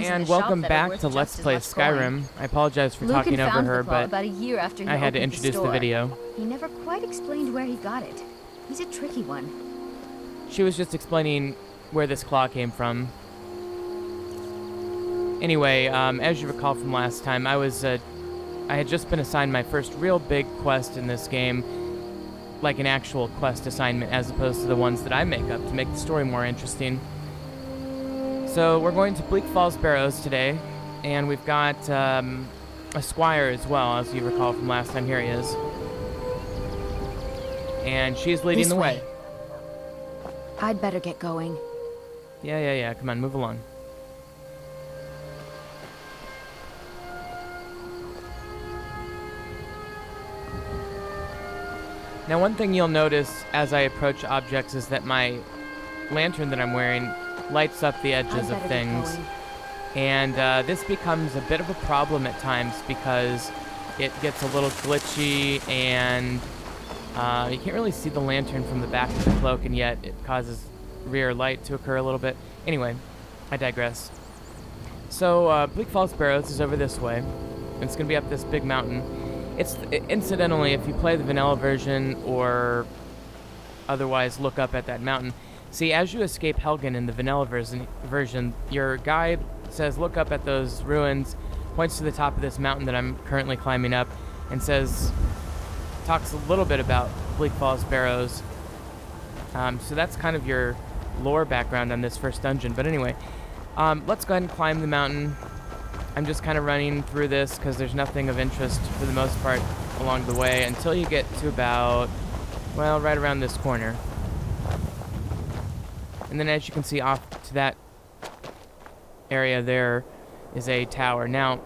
And welcome back to Let's Play Skyrim. I apologize for talking over her, but about a year after I had to introduce the video. He never quite explained where he got it. He's a tricky one. She was just explaining where this claw came from. Anyway, as you recall from last time, I had just been assigned my first real big quest in this game, like an actual quest assignment, as opposed to the ones that I make up to make the story more interesting. So we're going to Bleak Falls Barrows today, and we've got a squire as well, as you recall from last time. Here he is. And she's leading the way. I'd better get going. Yeah. Come on, move along. Now, one thing you'll notice as I approach objects is that my lantern that I'm wearing lights up the edges of things. And this becomes a bit of a problem at times because it gets a little glitchy and you can't really see the lantern from the back of the cloak, and yet it causes rear light to occur a little bit. Anyway, I digress. So Bleak Falls Barrows is over this way. It's going to be up this big mountain. It's incidentally, if you play the vanilla version or otherwise look up at that mountain, see, as you escape Helgen in the vanilla version, your guide says, look up at those ruins, points to the top of this mountain that I'm currently climbing up, and talks a little bit about Bleak Falls Barrows. So that's kind of your lore background on this first dungeon. But anyway, let's go ahead and climb the mountain. I'm just kind of running through this because there's nothing of interest for the most part along the way until you get to about, well, right around this corner. And then as you can see off to that area there is a tower. Now,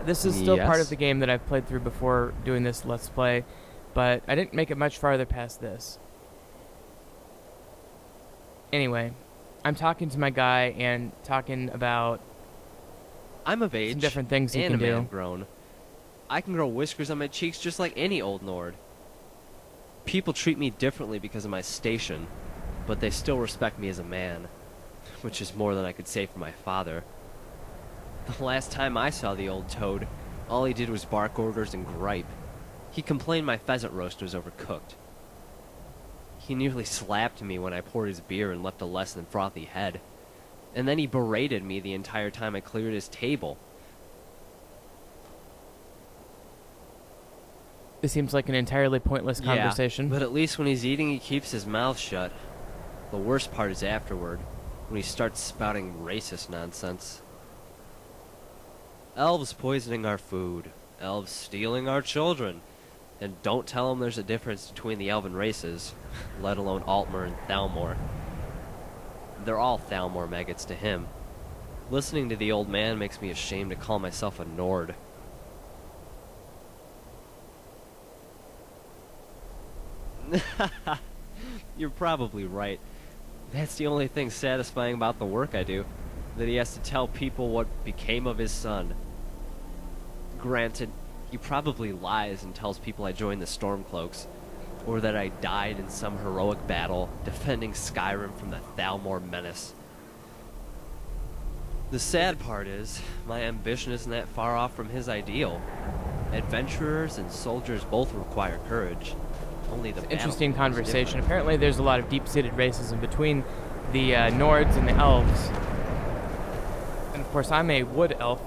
this is still part of the game that I've played through before doing this Let's Play, but I didn't make it much farther past this. Anyway, I'm talking to my guy and talking about I'm of age, some different things you and can a man do. grown. I can grow whiskers on my cheeks just like any old Nord. People treat me differently because of my station, but they still respect me as a man, which is more than I could say for my father. The last time I saw the old toad, all he did was bark orders and gripe. He complained my pheasant roast was overcooked. He nearly slapped me when I poured his beer and left a less than frothy head. And then he berated me the entire time I cleared his table. This seems like an entirely pointless conversation. Yeah, but at least when he's eating, he keeps his mouth shut. The worst part is afterward, when he starts spouting racist nonsense. Elves poisoning our food. Elves stealing our children. And don't tell him there's a difference between the elven races, let alone Altmer and Thalmor. They're all Thalmor maggots to him. Listening to the old man makes me ashamed to call myself a Nord. You're probably right. That's the only thing satisfying about the work I do, that he has to tell people what became of his son. Granted, he probably lies and tells people I joined the Stormcloaks, or that I died in some heroic battle defending Skyrim from the Thalmor menace. The sad part is, my ambition isn't that far off from his ideal. Adventurers and soldiers both require courage. Only the interesting conversation. Apparently there's a lot of deep-seated racism between the Nords and the Elves. And of course I'm a wood elf,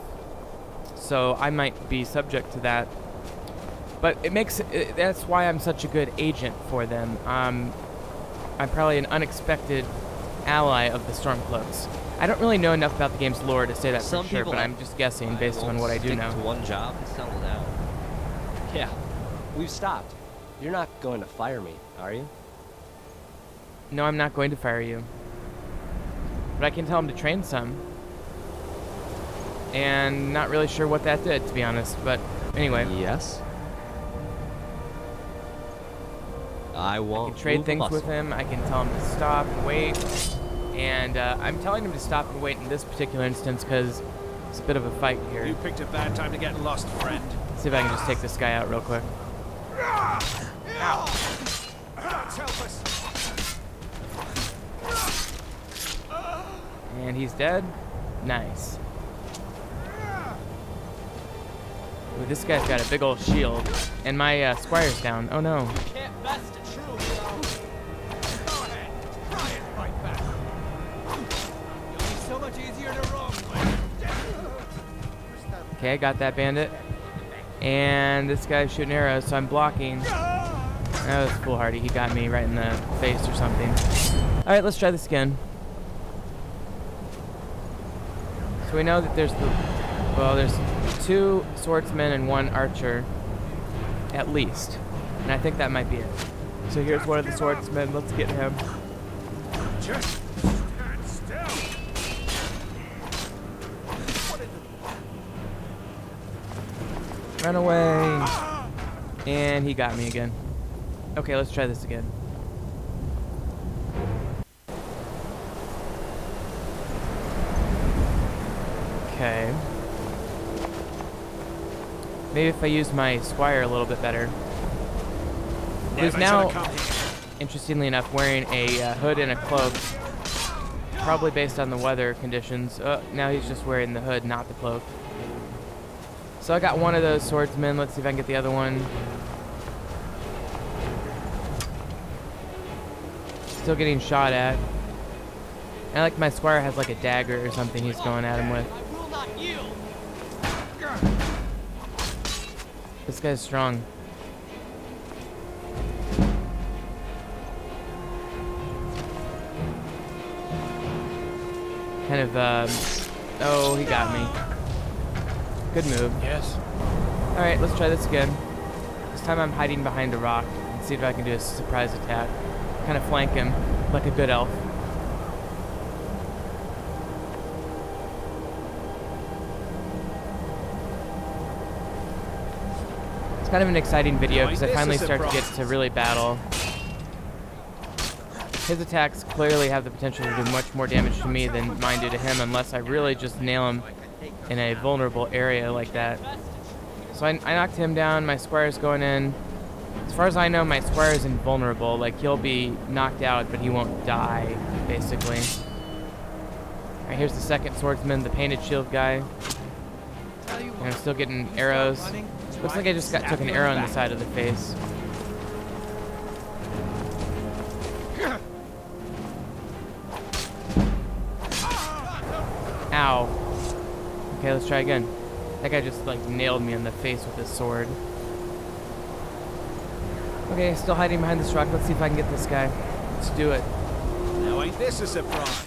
so I might be subject to that. But that's why I'm such a good agent for them. I'm probably an unexpected ally of the Stormcloaks. I don't really know enough about the game's lore to say that for sure, but I'm just guessing based on what I do know. To one job and settle down. Yeah, we've stopped. You're not going to fire me, are you? No, I'm not going to fire you. But I can tell him to train some. And not really sure what that did, to be honest. But anyway. Yes. I won't. I can trade things with him. I can tell him to stop and wait. And I'm telling him to stop and wait in this particular instance because it's a bit of a fight here. You picked a bad time to get lost, friend. Let's see if I can just take this guy out real quick. Ow. Gods help us. And he's dead. Nice. Ooh, this guy's got a big old shield. And my squire's down. Oh no. Can't best a true hero. Go ahead. Try it right back. You'll be so much easier to roam with. Okay, I got that bandit. And this guy's shooting arrows, so I'm blocking. That was foolhardy. He got me right in the face or something. Alright, let's try this again. So we know that there's there's 2 swordsmen and 1 archer, at least. And I think that might be it. So here's one of the swordsmen. Let's get him. Just stand still. Run away. And he got me again. Okay, let's try this again. Okay. Maybe if I use my squire a little bit better. Who's Never now, should've come here. interestingly enough, wearing a hood and a cloak. Probably based on the weather conditions. Now he's just wearing the hood, not the cloak. So I got one of those swordsmen. Let's see if I can get the other one. Still getting shot at. I like my squire has like a dagger or something he's going at him with. I will not yield. This guy's strong. Kind of, oh, he got me. Good move. Yes. Alright, let's try this again. This time I'm hiding behind a rock and see if I can do a surprise attack. Kind of flank him like a good elf. It's kind of an exciting video because I finally start to get to really battle. His attacks clearly have the potential to do much more damage to me than mine do to him unless I really just nail him in a vulnerable area like that. So I knocked him down, my squire's going in. As far as I know, my squire is invulnerable. Like, he'll be knocked out, but he won't die, basically. Alright, here's the second swordsman, the painted shield guy. And I'm still getting arrows. Looks like I just took an arrow in the side of the face. Ow. Okay, let's try again. That guy just like nailed me in the face with his sword. Okay, still hiding behind this rock. Let's see if I can get this guy. Let's do it. Now ain't this a surprise?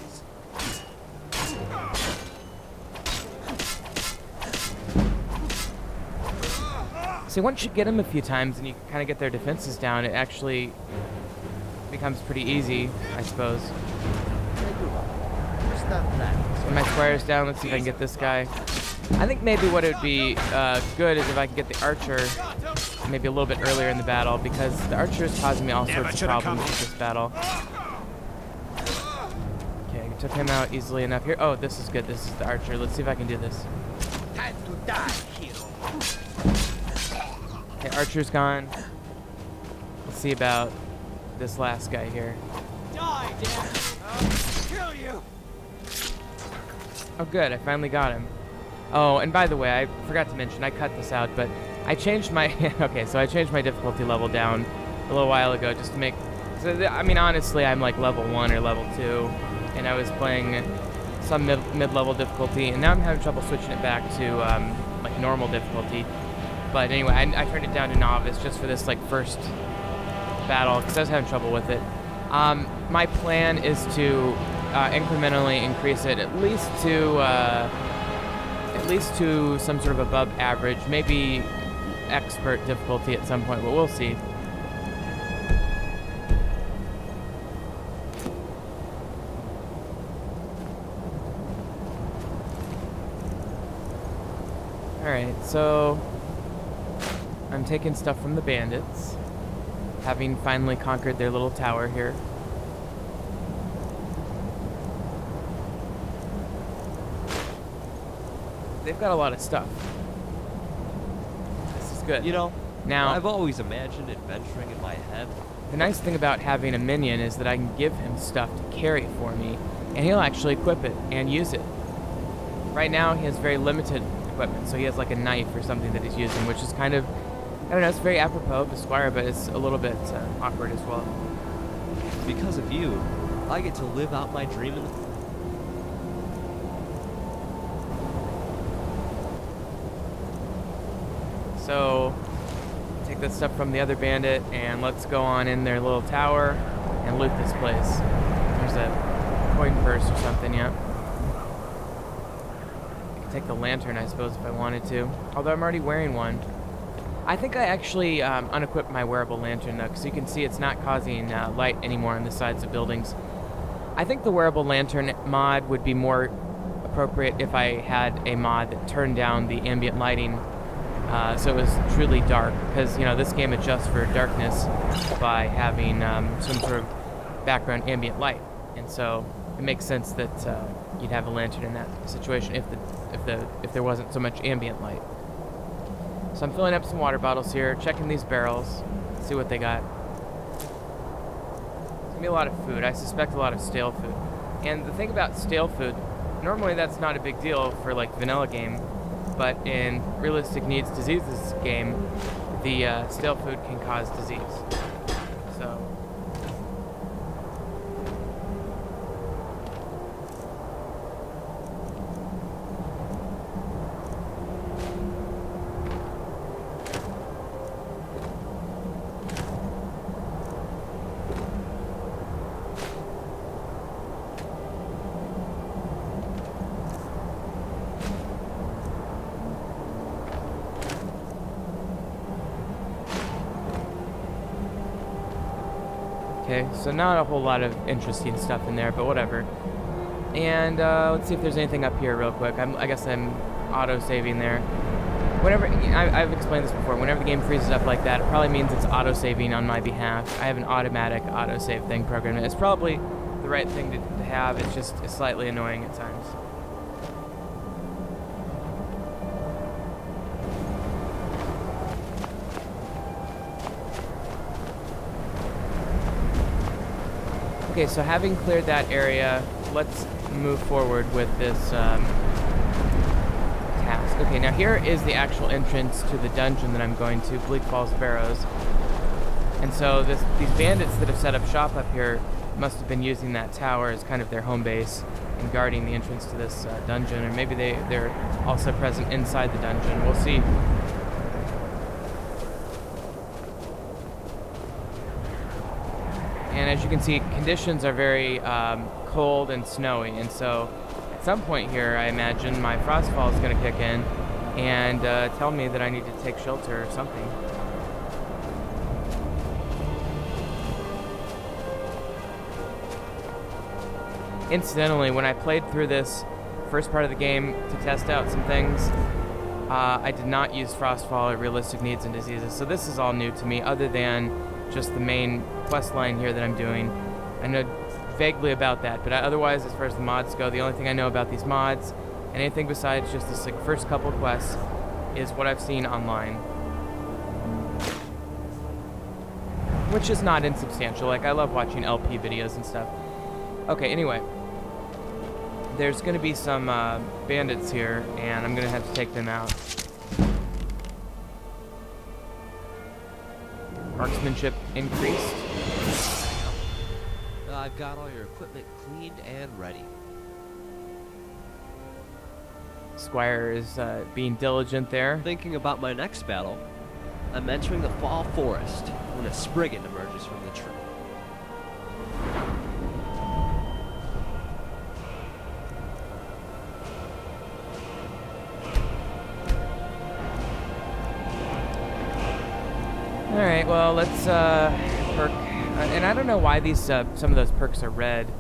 See, once you get them a few times and you kind of get their defenses down, it actually becomes pretty easy, I suppose. So my squire's down. Let's see if I can get this guy. I think maybe what it would be good is if I could get the archer maybe a little bit earlier in the battle, because the archer is causing me all sorts of problems with this battle. Okay, I took him out easily enough here. Oh, this is good. This is the archer. Let's see if I can do this. Time to die, hero. Okay, archer's gone. Let's see about this last guy here. Die, damn it. I'll kill you. Oh, good. I finally got him. Oh, and by the way, I forgot to mention, I cut this out, but I changed my... okay, so I changed my difficulty level down a little while ago just to make... So, I mean, honestly, I'm like level 1 or level 2, and I was playing some mid-level difficulty, and now I'm having trouble switching it back to, like, normal difficulty. But anyway, I turned it down to novice just for this, like, first battle, because I was having trouble with it. My plan is to incrementally increase it at least to some sort of above average, maybe expert difficulty at some point, but we'll see. Alright, so I'm taking stuff from the bandits, having finally conquered their little tower here. They've got a lot of stuff. This is good. You know, Now, I've always imagined adventuring in my head. the nice thing about having a minion is that I can give him stuff to carry for me, and he'll actually equip it and use it. Right now, he has very limited equipment. So he has like a knife or something that he's using, which is kind of, I don't know, it's very apropos of the Squire, but it's a little bit awkward as well. Because of you, I get to live out my dream in the... So, take that stuff from the other bandit, and let's go on in their little tower and loot this place. There's a coin purse or something, yeah. I could take the lantern, I suppose, if I wanted to. Although I'm already wearing one. I think I actually unequipped my wearable lantern, though, because you can see it's not causing light anymore on the sides of buildings. I think the wearable lantern mod would be more appropriate if I had a mod that turned down the ambient lighting so it was truly dark, because, you know, this game adjusts for darkness by having some sort of background ambient light, and so it makes sense that you'd have a lantern in that situation if there wasn't so much ambient light. So I'm filling up some water bottles here, checking these barrels, see what they got. It's gonna be a lot of food. I suspect a lot of stale food. And the thing about stale food, normally that's not a big deal for like vanilla game, but in Realistic Needs Diseases game, the stale food can cause disease. So. Okay, so not a whole lot of interesting stuff in there, but whatever. And let's see if there's anything up here real quick. I guess I'm auto-saving there. Whenever, I've explained this before, whenever the game freezes up like that, it probably means it's auto-saving on my behalf. I have an automatic auto-save thing programmed. It's probably the right thing to have, it's just slightly annoying at times. Okay, so having cleared that area, let's move forward with this task. Okay, now here is the actual entrance to the dungeon that I'm going to, Bleak Falls Barrows. And so these bandits that have set up shop up here must have been using that tower as kind of their home base and guarding the entrance to this dungeon, or maybe they're also present inside the dungeon. We'll see. And as you can see, conditions are very cold and snowy, and so at some point here, I imagine my frostfall is going to kick in and tell me that I need to take shelter or something. Incidentally, when I played through this first part of the game to test out some things, I did not use frostfall or realistic needs and diseases, so this is all new to me, other than just the main quest line here that I'm doing. I know vaguely about that, but otherwise, as far as the mods go, the only thing I know about these mods, and anything besides just the first couple quests, is what I've seen online. Which is not insubstantial. Like, I love watching LP videos and stuff. Okay, anyway. There's going to be some bandits here, and I'm going to have to take them out. Marksmanship increased. I've got all your equipment cleaned and ready. Squire is being diligent there. Thinking about my next battle, I'm entering the Fall Forest when a Spriggan emerges from the tree. Alright, well, let's perk. And I don't know why these some of those perks are red.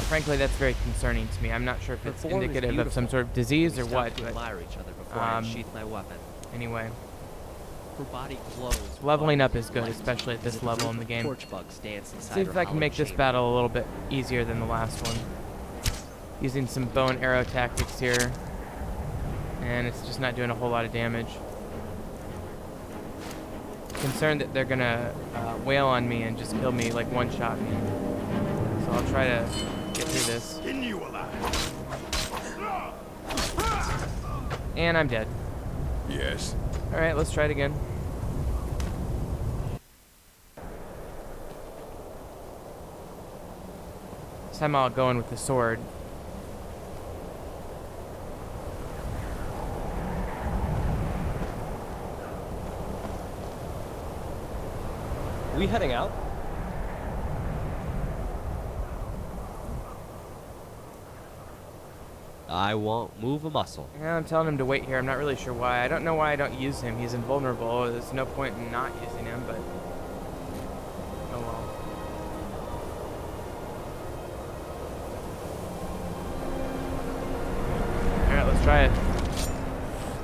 Frankly, that's very concerning to me. I'm not sure if it's indicative of some sort of disease or what. To admire each other before I sheath my weapon. Anyway. Her body glows. Leveling up is good, especially at this level in the game. See if I can make this battle a little bit easier than the last one. Using some bow and arrow tactics here. And it's just not doing a whole lot of damage. Concerned that they're gonna wail on me and just kill me, like one-shot me. So I'll try to get through this. And I'm dead. Yes. Alright, let's try it again. This time I'll go in with the sword. We heading out? I won't move a muscle. Yeah, I'm telling him to wait here. I'm not really sure why. I don't know why I don't use him. He's invulnerable. There's no point in not using him, but... oh well. Alright, let's try it.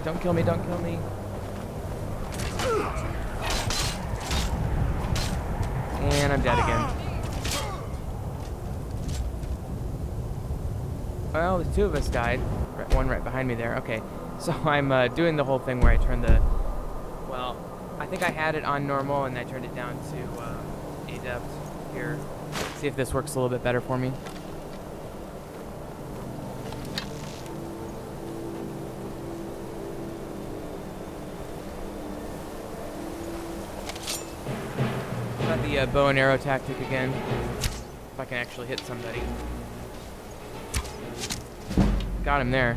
Don't kill me, don't kill me. And I'm dead again. Well, the two of us died. One right behind me there. Okay, so I'm doing the whole thing where I turn the... well, I think I had it on normal and I turned it down to adept here. See if this works a little bit better for me. Got the bow and arrow tactic again. If I can actually hit somebody. Got him there.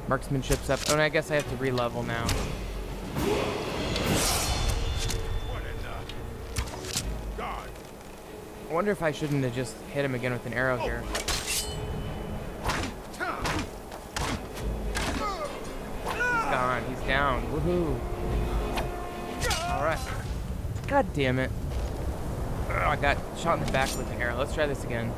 Marksmanship's up. Oh, and I guess I have to re-level now. What in the... God. I wonder if I shouldn't have just hit him again with an arrow here. He's gone. He's down. Woohoo. Alright. God damn it. Ugh, I got shot in the back with an arrow. Let's try this again.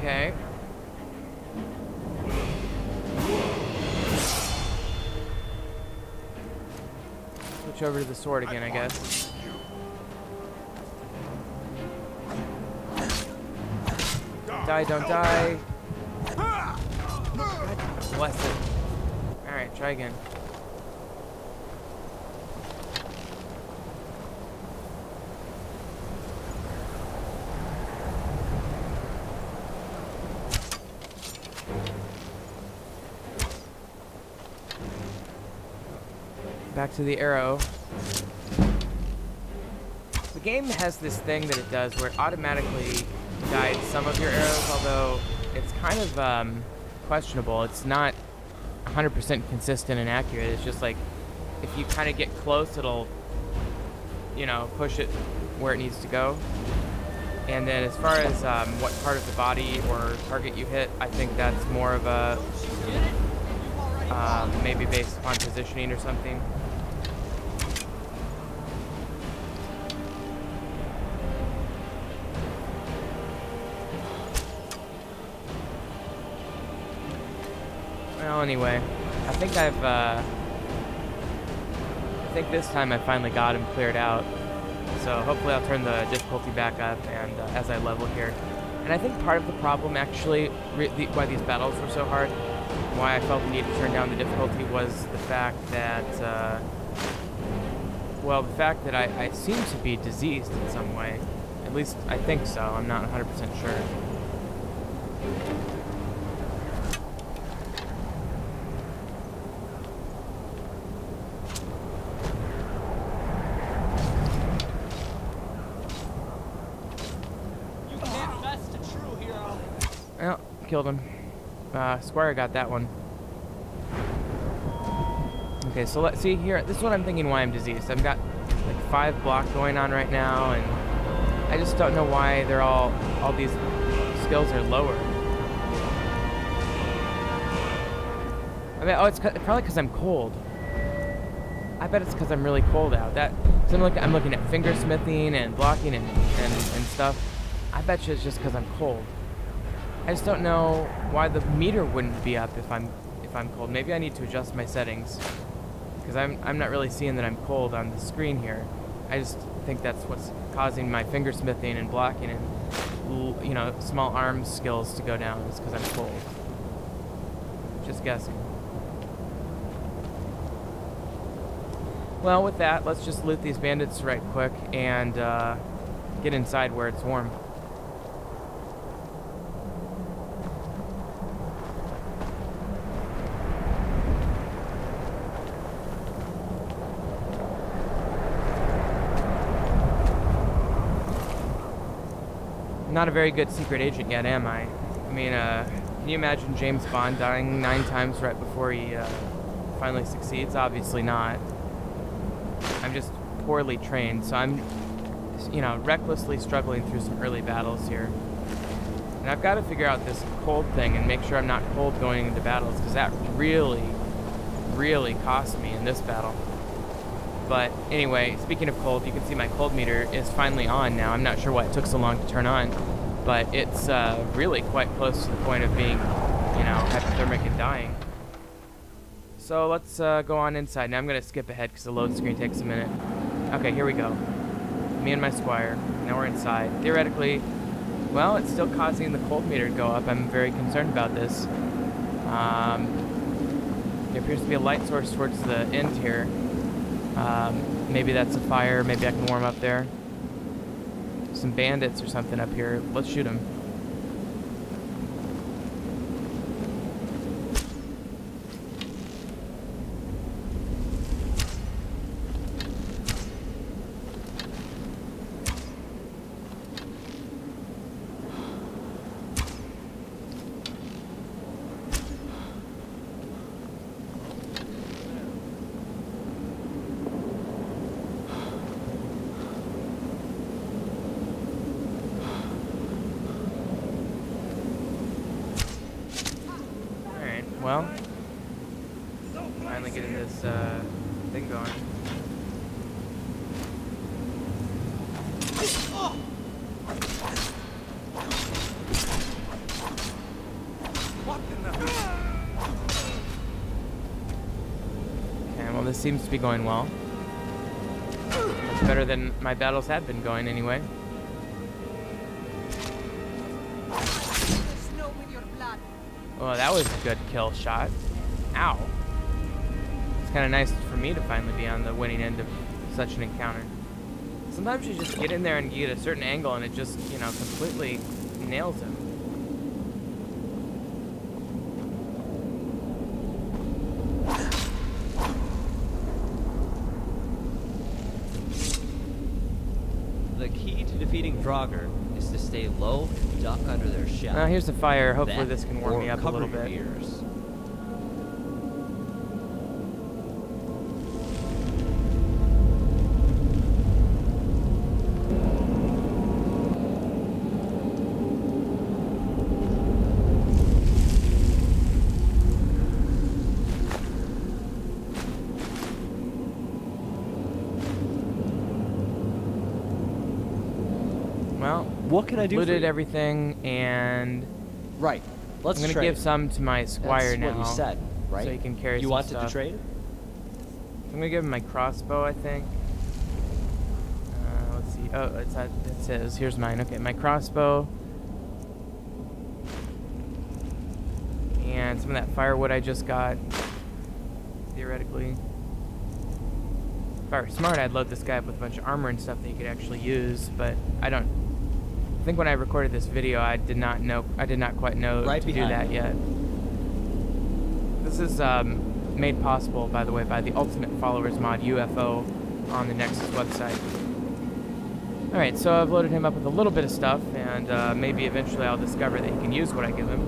Okay. Switch over to the sword again, I guess. Die, don't die. God bless it. Alright, try again. Back to the arrow. The game has this thing that it does where it automatically guides some of your arrows, although it's kind of questionable. It's not 100% consistent and accurate. It's just like if you kind of get close, it'll, you know, push it where it needs to go. And then as far as what part of the body or target you hit, I think that's more of a maybe based upon positioning or something. Well, anyway, I think I think this time I finally got him cleared out. So hopefully I'll turn the difficulty back up and as I level here. And I think part of the problem actually, why these battles were so hard, why I felt the need to turn down the difficulty was the fact that, well, the fact that I seem to be diseased in some way. At least I think so. I'm not 100% sure. Well, killed him. Squire got that one. Okay, so let's see here. This is what I'm thinking why I'm diseased. I've got like 5 block going on right now, and I just don't know why they're all these skills are lower. I mean, oh, it's probably because I'm cold. I bet it's because I'm really cold out. So I'm looking at fingersmithing and blocking and stuff. I bet you it's just because I'm cold. I just don't know why the meter wouldn't be up if I'm cold. Maybe I need to adjust my settings because I'm not really seeing that I'm cold on the screen here. I just think that's what's causing my fingersmithing and blocking and, you know, small arm skills to go down is because I'm cold. Just guessing. Well, with that, let's just loot these bandits right quick and get inside where it's warm. Not a very good secret agent yet, am I? I mean, can you imagine James Bond dying 9 times right before he finally succeeds? Obviously not. I'm just poorly trained, so I'm, you know, recklessly struggling through some early battles here. And I've got to figure out this cold thing and make sure I'm not cold going into battles, because that really, really cost me in this battle. But anyway, speaking of cold, you can see my cold meter is finally on now. I'm not sure why it took so long to turn on, but it's really quite close to the point of being, you know, hypothermic and dying. So let's go on inside. Now I'm going to skip ahead because the load screen takes a minute. Okay, here we go. Me and my squire. Now we're inside. Theoretically, well, it's still causing the cold meter to go up. I'm very concerned about this. There appears to be a light source towards the end here. Maybe that's a fire. Maybe I can warm up there. Some bandits or something up here. Let's shoot them. Well, finally getting this thing going. Okay, well, this seems to be going well. Much better than my battles had been going anyway. Oh, that was a good kill shot. Ow. It's kind of nice for me to finally be on the winning end of such an encounter. Sometimes you just get in there and you get a certain angle and it just, you know, completely nails him. The key to defeating Draugr is to stay low and duck under their shell. Now here's the fire. Hopefully That, this can warm me or up a cover little your bit. ears. Well, What can I do for looted you? everything, and Right. Let's I'm gonna trade. give some to my squire That's now, what you said, right? so he can carry You some wanted stuff. to trade? I'm gonna give him my crossbow, I think. Let's see. Oh, it's not. It says here's mine. Okay, my crossbow, and some of that firewood I just got. Theoretically, if I were smart, I'd load this guy up with a bunch of armor and stuff that he could actually use. But I don't. I think when I recorded this video, I did not quite know Right to do behind that you. yet. This is made possible, by the way, by the Ultimate Followers mod UFO on the Nexus website. Alright, so I've loaded him up with a little bit of stuff, and maybe eventually I'll discover that he can use what I give him.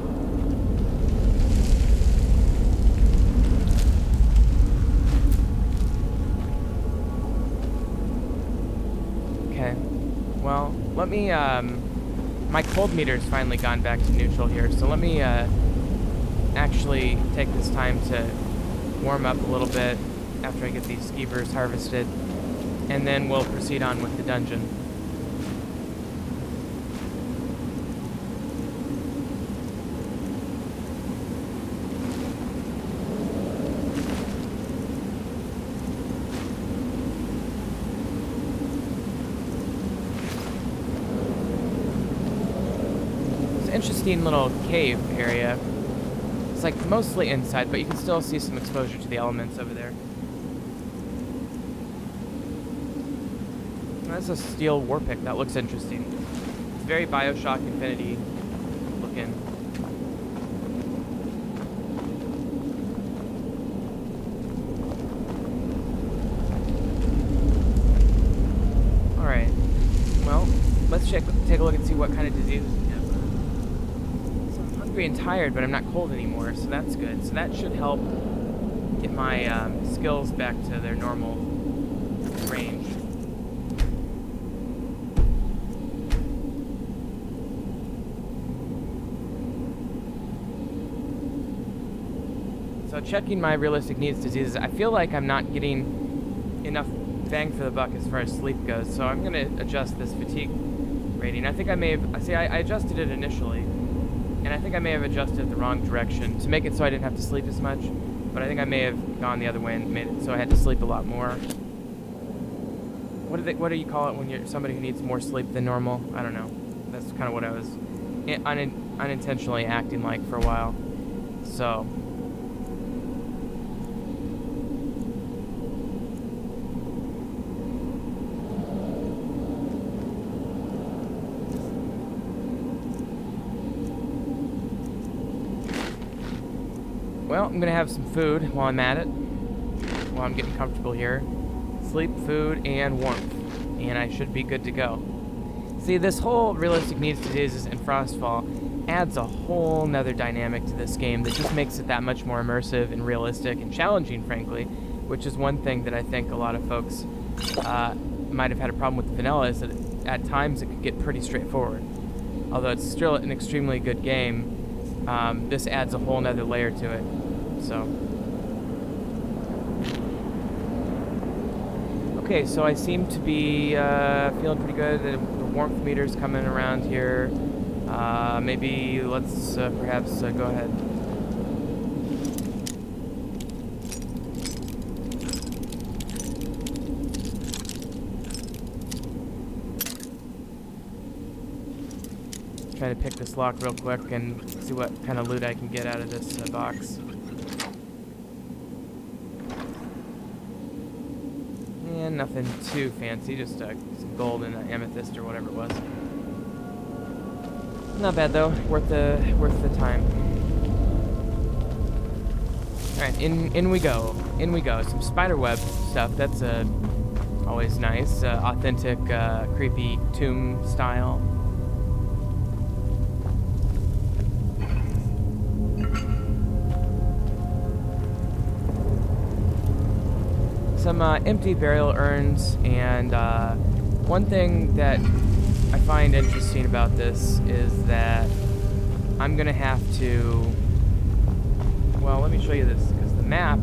Okay, well, let me, my cold meter's finally gone back to neutral here, so let me actually take this time to warm up a little bit after I get these skeevers harvested, and then we'll proceed on with the dungeon. It's an interesting little cave area. It's like mostly inside, but you can still see some exposure to the elements over there. That's a steel war pick. That looks interesting. It's very Bioshock Infinity looking. Alright. Well, let's take a look and see what kind of diseases we have. So I'm hungry and tired, but I'm not cold anymore, so that's good. So that should help get my skills back to their normal range. So checking my realistic needs diseases, I feel like I'm not getting enough bang for the buck as far as sleep goes, so I'm going to adjust this fatigue rating. I think I may have, see, I adjusted it initially, and I think I may have adjusted it the wrong direction to make it so I didn't have to sleep as much, but I think I may have gone the other way and made it so I had to sleep a lot more. What do you call it when you're somebody who needs more sleep than normal? I don't know. That's kind of what I was unintentionally acting like for a while. So well, I'm gonna have some food while I'm at it, while I'm getting comfortable here. Sleep, food, and warmth, and I should be good to go. See, this whole realistic needs diseases and Frostfall adds a whole nother dynamic to this game that just makes it that much more immersive and realistic and challenging, frankly, which is one thing that I think a lot of folks might have had a problem with the vanilla, is that at times it could get pretty straightforward. Although it's still an extremely good game, this adds a whole nother layer to it. So okay, so I seem to be feeling pretty good. The warmth meter's coming around here. Maybe let's perhaps go ahead. Try to pick this lock real quick and see what kind of loot I can get out of this box. And nothing too fancy, just some gold and an amethyst or whatever it was. Not bad though, worth the time. All right, in we go, in we go. Some spiderweb stuff. That's always nice, authentic, creepy tomb style. Some empty burial urns, and one thing that I find interesting about this is that I'm gonna have to, well, let me show you this, because the map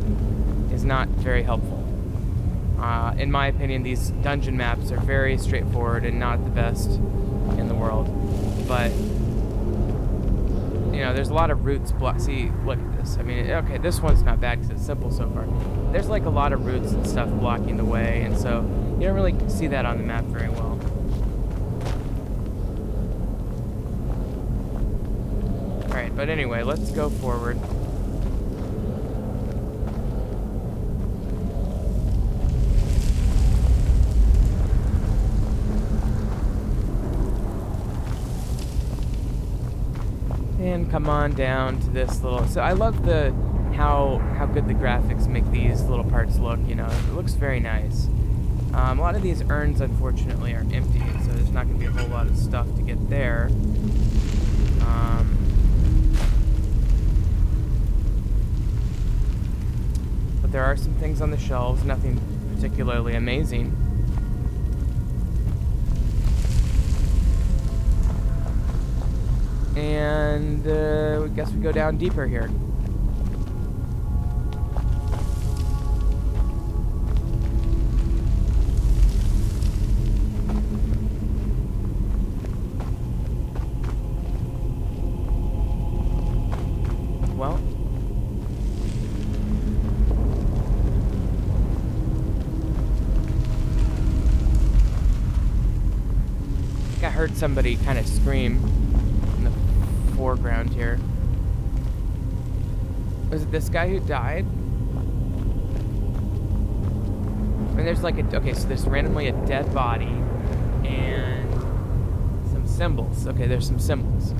is not very helpful. In my opinion, these dungeon maps are very straightforward and not the best in the world, but you know, there's a lot of routes see, look at this. I mean, okay, this one's not bad because it's simple so far. There's like a lot of roots and stuff blocking the way, and so you don't really see that on the map very well. Alright, but anyway, let's go forward. And come on down to this little, so I love how good the graphics make these little parts look, you know, it looks very nice. A lot of these urns, unfortunately, are empty, so there's not going to be a whole lot of stuff to get there. But there are some things on the shelves, nothing particularly amazing. And I guess we go down deeper here. Well, I think I heard somebody kind of scream in the foreground here. Was it this guy who died? I mean, there's like a, okay, so there's randomly a dead body And some symbols. Okay, there's some symbols.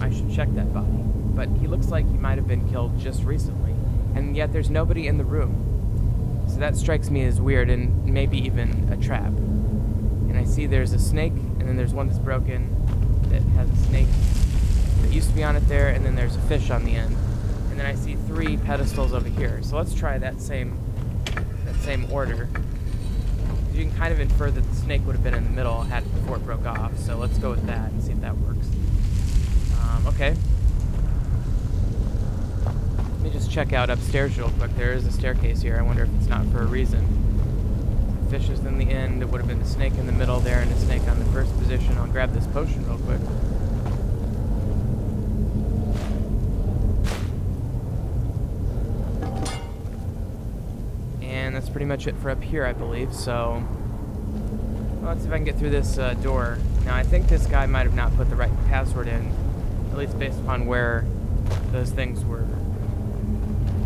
I should check that body. But he looks like he might have been killed just recently. And yet there's nobody in the room. So that strikes me as weird and maybe even a trap. And I see there's a snake, and then there's one that's broken that has a snake that used to be on it there, and then there's a fish on the end. And then I see 3 pedestals over here. So let's try that same order. You can kind of infer that the snake would have been in the middle had it before it broke off. So let's go with that and see if that works. Okay. Let me just check out upstairs real quick. There is a staircase here. I wonder if it's not for a reason. Fish is in the end. It would have been the snake in the middle there and the snake on the first position. I'll grab this potion real quick. And that's pretty much it for up here, I believe. So well, let's see if I can get through this door. Now, I think this guy might have not put the right password in, at least based upon where those things were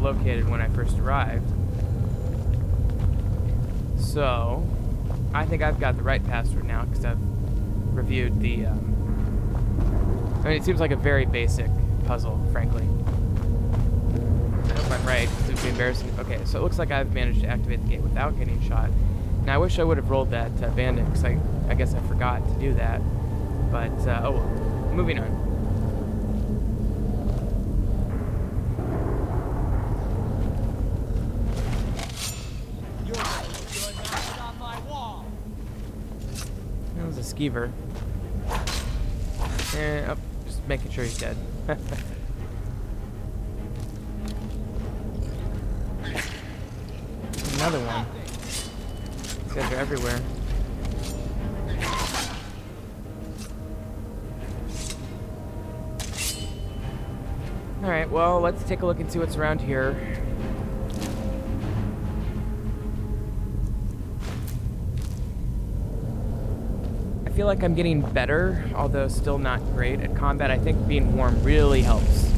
located when I first arrived. So, I think I've got the right password now because I've reviewed the, I mean, it seems like a very basic puzzle, frankly. I hope I'm right, because it would be embarrassing. Okay, so it looks like I've managed to activate the gate without getting shot. Now, I wish I would have rolled that bandit, because I guess I forgot to do that. But, oh well. Moving on. That was a skeever. Oh, just making sure he's dead. Another one. These guys are everywhere. Alright, well, let's take a look and see what's around here. I feel like I'm getting better, although still not great at combat. I think being warm really helps.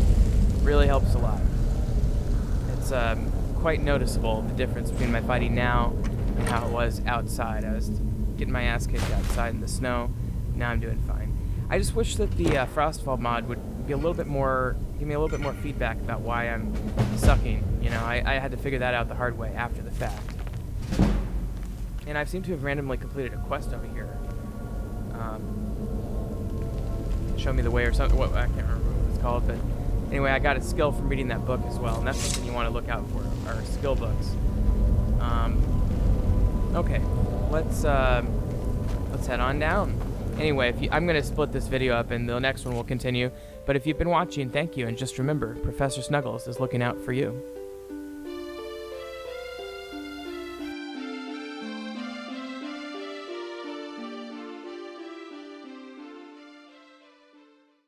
Really helps a lot. It's quite noticeable, the difference between my fighting now and how it was outside. I was getting my ass kicked outside in the snow. Now I'm doing fine. I just wish that the Frostfall mod would be a little bit more, give me a little bit more feedback about why I'm sucking. You know, I had to figure that out the hard way after the fact. And I seem to have randomly completed a quest over here. Show me the way or something. What, I can't remember what it's called, but anyway, I got a skill from reading that book as well, and that's something you want to look out for, are skill books. Okay, let's head on down. Anyway, I'm going to split this video up, and the next one will continue. But if you've been watching, thank you, and just remember, Professor Snuggles is looking out for you.